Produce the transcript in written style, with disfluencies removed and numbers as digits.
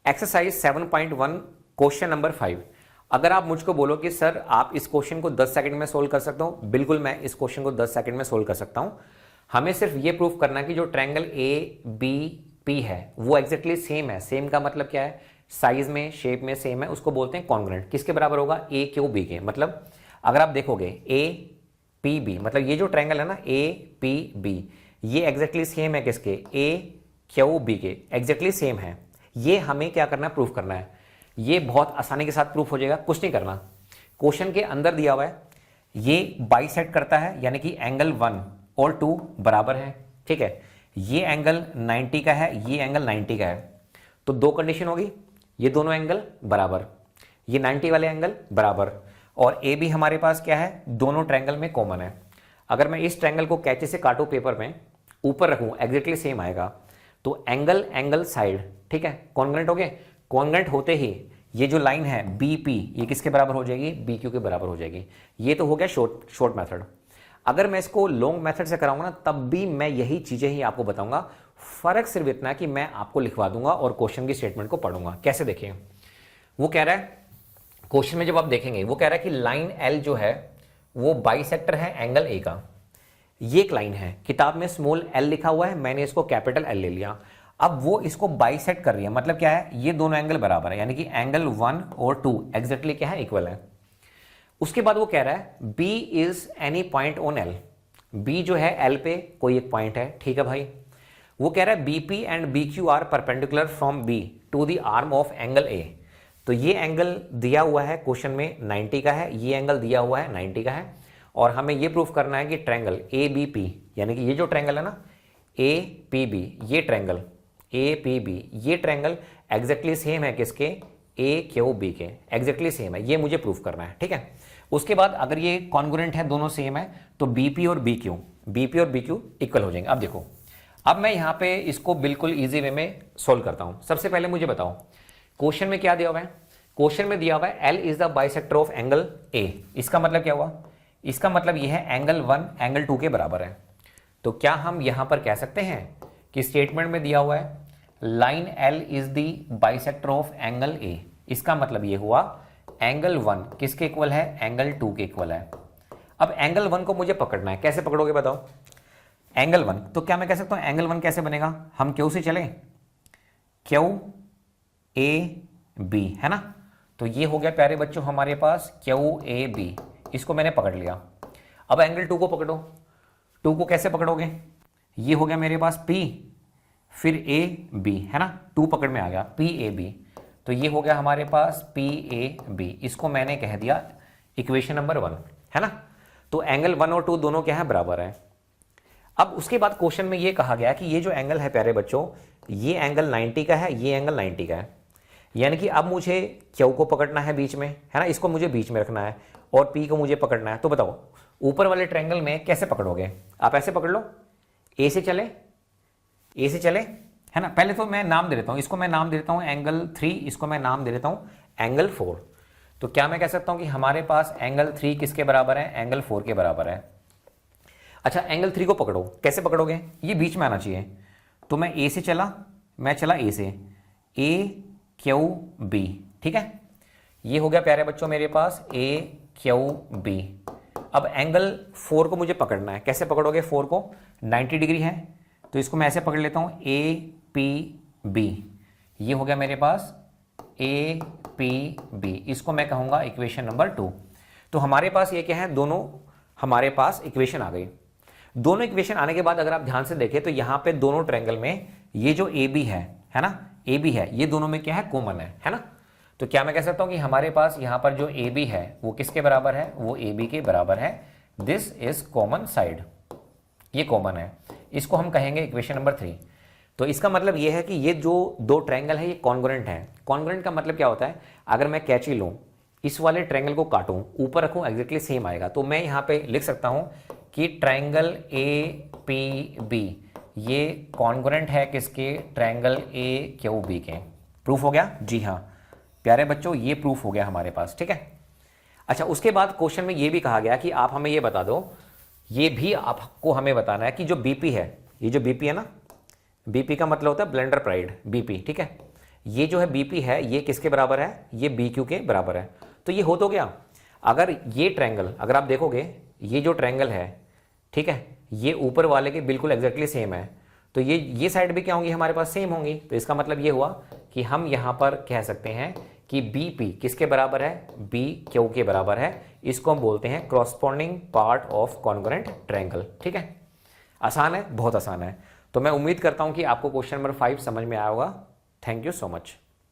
Exercise 7.1 question number 5। अगर आप मुझको बोलो कि सर आप इस क्वेश्चन को 10 सेकंड में सोल्व कर सकते हो, बिल्कुल मैं इस क्वेश्चन को 10 सेकंड में सोल्व कर सकता हूं। हमें सिर्फ ये प्रूफ करना है कि जो ट्रायंगल ए बी पी है वो एग्जैक्टली सेम है। सेम का मतलब क्या है? साइज में, शेप में सेम है, उसको बोलते हैं कॉन्ग्रुएंट। किसके बराबर होगा? ए क्यू बी के। मतलब अगर आप देखोगे ए पी बी, मतलब ये जो ट्रायंगल है ना ए पी बी, ये एग्जैक्टली सेम है किसके? ए क्यू बी के, एग्जैक्टली सेम है। ये हमें क्या करना है? प्रूफ करना है। ये बहुत आसानी के साथ प्रूफ हो जाएगा, कुछ नहीं करना। क्वेश्चन के अंदर दिया हुआ है ये बाइसेक्ट करता है, यानी कि एंगल 1 और 2 बराबर है, ठीक है। ये एंगल 90 का है, ये एंगल 90 का है, तो दो कंडीशन होगी, ये दोनों एंगल बराबर, ये 90 वाले एंगल बराबर, और ए भी हमारे पास क्या है? दोनों ट्रायंगल में कॉमन है। अगर मैं इस ट्रायंगल को कैंची से काटूं, पेपर में ऊपर रखूं, एग्जैक्टली सेम आएगा। तो एंगल एंगल साइड, ठीक है, कॉन्ग्रुएंट हो गए। कॉन्ग्रुएंट होते ही ये जो लाइन है बी पी, ये किसके बराबर हो जाएगी? बी क्यू के बराबर हो जाएगी। ये तो हो गया शॉर्ट मेथड। अगर मैं इसको लॉन्ग मेथड से कराऊंगा ना, तब भी मैं यही चीजें ही आपको बताऊंगा। फर्क सिर्फ इतना है कि मैं आपको लिखवा दूंगा और क्वेश्चन की स्टेटमेंट को पढ़ूंगा। कैसे देखिए, वो कह रहा है क्वेश्चन में जब आप देखेंगे, वो कह रहा है कि लाइन एल जो है वो बाइसेक्टर है एंगल ए का। ये एक लाइन है, किताब में स्मॉल एल लिखा हुआ है, मैंने इसको कैपिटल एल ले लिया। अब वो इसको बाइसेक्ट कर रही है, मतलब क्या है? ये दोनों एंगल बराबर है, यानी कि एंगल 1 और 2 एग्जैक्टली क्या है? इक्वल है। उसके बाद वो कह रहा है B is any point on L. B जो है एल पे कोई एक पॉइंट है, ठीक है भाई। वो कह रहा है BP and B Q are perpendicular from B to the arm of angle A. तो ये एंगल दिया हुआ है क्वेश्चन में 90 का है, ये एंगल दिया हुआ है 90 का है, और हमें ये प्रूफ करना है कि ट्रायंगल ए बी पी, यानी कि ये जो ट्रायंगल है ना ए पी बी, ये ट्रायंगल ए पी बी, ये ट्रायंगल एग्जैक्टली सेम है किसके? ए क्यू बी के, एग्जैक्टली सेम है। ये मुझे प्रूफ करना है, ठीक है। उसके बाद अगर ये कॉन्ग्रुएंट है, दोनों सेम है, तो बीपी और बी क्यू इक्वल हो जाएंगे। अब देखो, अब मैं यहां पे इसको बिल्कुल इजी वे में सोल्व करता हूं। सबसे पहले मुझे बताओ क्वेश्चन में क्या दिया हुआ है? क्वेश्चन में दिया हुआ है L is the bisector of angle ए। इसका मतलब क्या हुआ? इसका मतलब यह है एंगल 1 एंगल 2 के बराबर है। तो क्या हम यहां पर कह सकते हैं कि स्टेटमेंट में दिया हुआ है line L is the bisector of angle ए, इसका मतलब यह हुआ एंगल 1 किसके इक्वल है? एंगल 2 के इक्वल है। अब एंगल 1 को मुझे पकड़ना है, कैसे पकड़ोगे बताओ? एंगल 1, तो क्या मैं कह सकता हूं एंगल 1 कैसे बनेगा? हम क्यू से चले, क्यू ए बी, है ना। तो ये हो गया प्यारे बच्चों हमारे पास क्यू ए बी, इसको मैंने पकड़ लिया। अब एंगल 2 को पकड़ो। 2 को कैसे पकड़ोगे? ये हो गया मेरे पास P, फिर ए बी, है ना। 2 पकड़ में आ गया पी ए बी, तो ये हो गया हमारे पास पी ए बी। इसको मैंने कह दिया इक्वेशन नंबर 1, है ना। तो एंगल 1 और 2 दोनों क्या है? बराबर है। अब उसके बाद क्वेश्चन में ये कहा गया कि ये जो एंगल है प्यारे बच्चों, ये एंगल 90 का है, ये एंगल 90 का है, यानी कि अब मुझे क्यू को पकड़ना है बीच में, है ना, इसको मुझे बीच में रखना है, और पी को मुझे पकड़ना है। तो बताओ ऊपर वाले ट्रायंगल में कैसे पकड़ोगे? आप ऐसे पकड़ लो, ए से चले, ए से चले, है ना। पहले तो मैं नाम दे देता हूं, इसको मैं नाम दे देता हूं एंगल 3, इसको मैं नाम दे देता हूं एंगल 4। तो क्या मैं कह सकता हूं कि हमारे पास एंगल 3 किसके बराबर है? एंगल 4 के बराबर है। अच्छा, एंगल 3 को पकड़ो, कैसे पकड़ोगे? ये बीच में आना चाहिए। तो मैं ए से चला, मैं चला ए से, ए क्यू बी, ठीक है। ये हो गया प्यारे बच्चों मेरे पास ए क्यू बी। अब एंगल 4 को मुझे पकड़ना है, कैसे पकड़ोगे? 4 को 90 डिग्री है, तो इसको मैं ऐसे पकड़ लेता हूं ए पी बी। ये हो गया मेरे पास ए पी बी, इसको मैं कहूंगा इक्वेशन नंबर 2। तो हमारे पास ये क्या है? दोनों हमारे पास इक्वेशन आ गई। दोनों इक्वेशन आने के बाद अगर आप ध्यान से देखें तो यहां पे दोनों ट्रायंगल में ये जो ए बी है ना, ए बी है, ये दोनों में क्या है? कॉमन है ना। तो क्या मैं कह सकता हूं कि हमारे पास यहां पर जो ए बी है वो किसके बराबर है? वो ए बी के बराबर है। दिस इज कॉमन साइड, ये कॉमन है, इसको हम कहेंगे इक्वेशन नंबर 3। तो इसका मतलब ये है कि ये जो दो ट्रायंगल है ये कॉन्ग्रुएंट है। कॉन्ग्रुएंट का मतलब क्या होता है? अगर मैं कैंची लूं, इस वाले ट्रायंगल को काटूं, ऊपर रखूं, एग्जैक्टली सेम आएगा। तो मैं यहां पे लिख सकता हूं कि ट्रायंगल ए पी बी ये कॉन्ग्रुएंट है किसके? ट्रायंगल ए क्यू बी के। प्रूफ हो गया? जी हाँ प्यारे बच्चों, ये प्रूफ हो गया हमारे पास, ठीक है। अच्छा, उसके बाद क्वेश्चन में ये भी कहा गया कि आप हमें ये बता दो, ये भी आपको हमें बताना है कि जो बीपी है, ये जो बीपी है ना, बीपी का मतलब होता है ब्लेंडर प्राइड, बीपी, ठीक है। ये जो है बीपी है ये किसके बराबर है, ये BQ के बराबर है। तो ये हो तो गया। अगर ये ट्रायंगल, अगर आप देखोगे ये जो ट्रायंगल है, ठीक है, ये ऊपर वाले के बिल्कुल एग्जैक्टली सेम है, तो ये साइड भी क्या होंगी हमारे पास, सेम होंगी। तो इसका मतलब ये हुआ कि हम यहां पर कह सकते हैं कि BP किसके बराबर है, BQ के बराबर है। इसको हम बोलते हैं corresponding part of congruent triangle. ठीक है, आसान है, बहुत आसान है। तो मैं उम्मीद करता हूं कि आपको क्वेश्चन नंबर 5 समझ में आया होगा। Thank you so much.